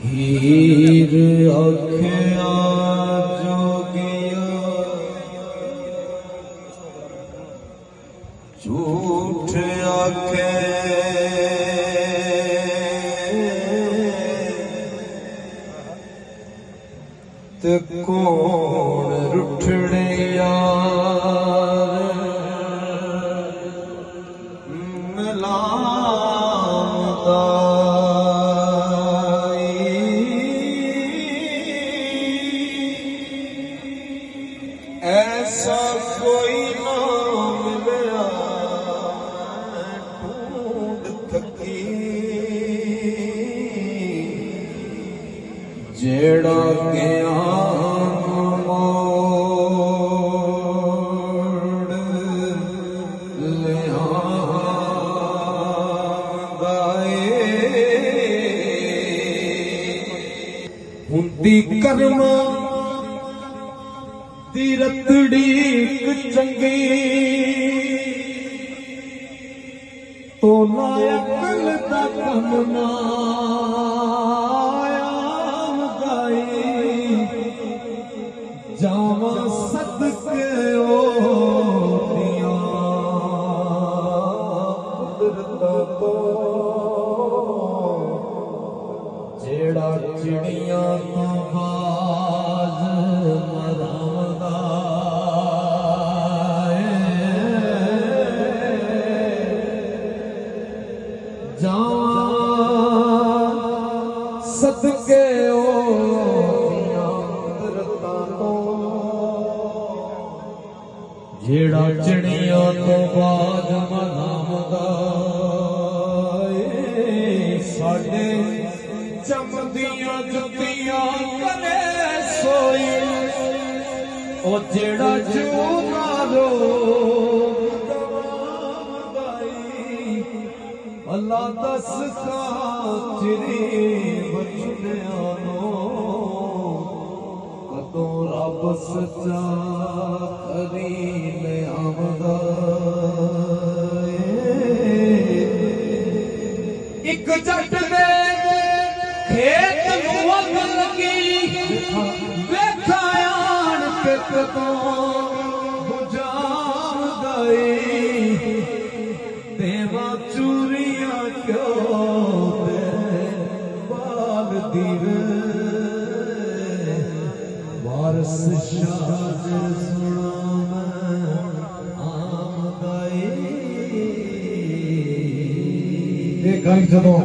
हीर आख्या जोगिया झूठ आखे ते कौन रुठड़े यार मिलांदा ऐसा कोई ना मिलया ढूंढ थकी जेड़ा ज्ञान मोड़ लियांदा हुंदी कर्मा दी रतड़ी चंगी तो नायकल दा कम ना गाई जावा सदके ओ दिया कुदरत तो जेड़ा चिड़ियां तो बाज मरांदा सदके ओ जेड़ा चिड़िया तो बाज मनावदा साडे चमदियां जुतियां करे सोई ओ जेड़ा जूना रो अल्लाह दसदा चिरी बचनिया नो कदों रब सच्चा करीम आमदा एक जट दे खेत नूं अग लगी वेखा आण के कदों बुझाव गई देवा चूरियां क्यों बाल दीर वारस शाज सुना आम गाए गल जदों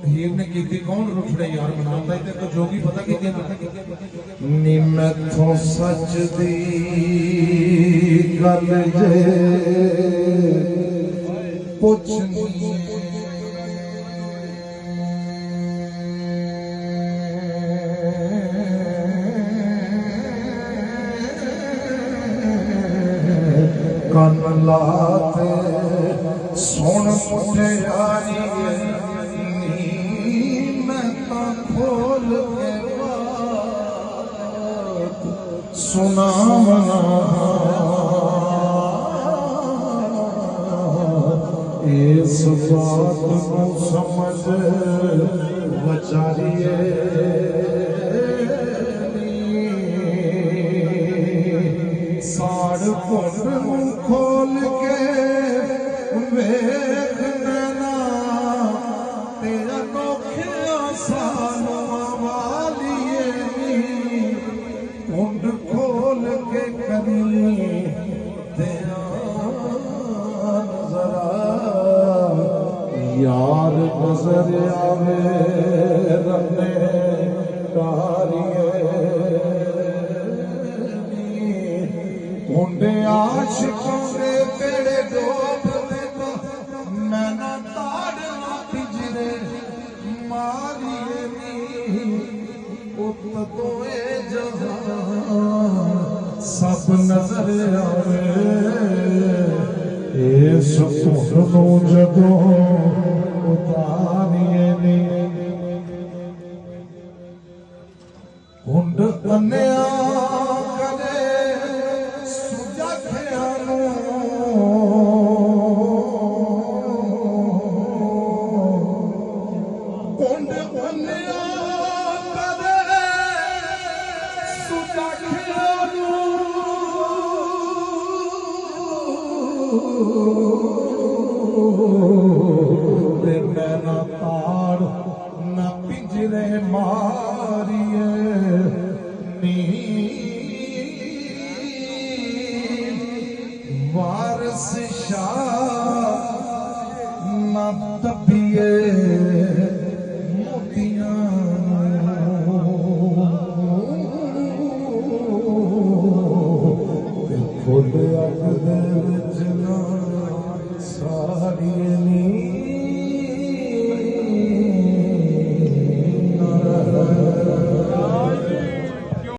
हीर ने कीती कौन रुठड़े यार मनांदा ते को जोगी पता की नी मैथों सच दी गल जे पुछनी कन लाते सुन मुटियारी मैं ता खोल के बात सुनावना इस बात को समझ बचारिए साड़ पुन खोल के वेख नैना तेरा नोखिया सानू वालिए पुंड खोल के करी यार नजर आवे रने तारिए मुंडे आशिकों दे पेड़े डोब देता मैंने ताड़ ना पिजरे मारिए नी उत तो ए जहां सब नजर आवे सुनो जदों उतारिए नी हुंड कन्या करे सुजखिया ढूंढ उन्या करे सुजा खियानू ते मैना तार ना पिंजरे मारिए वारस शाह ना तबिए मोतियां खुद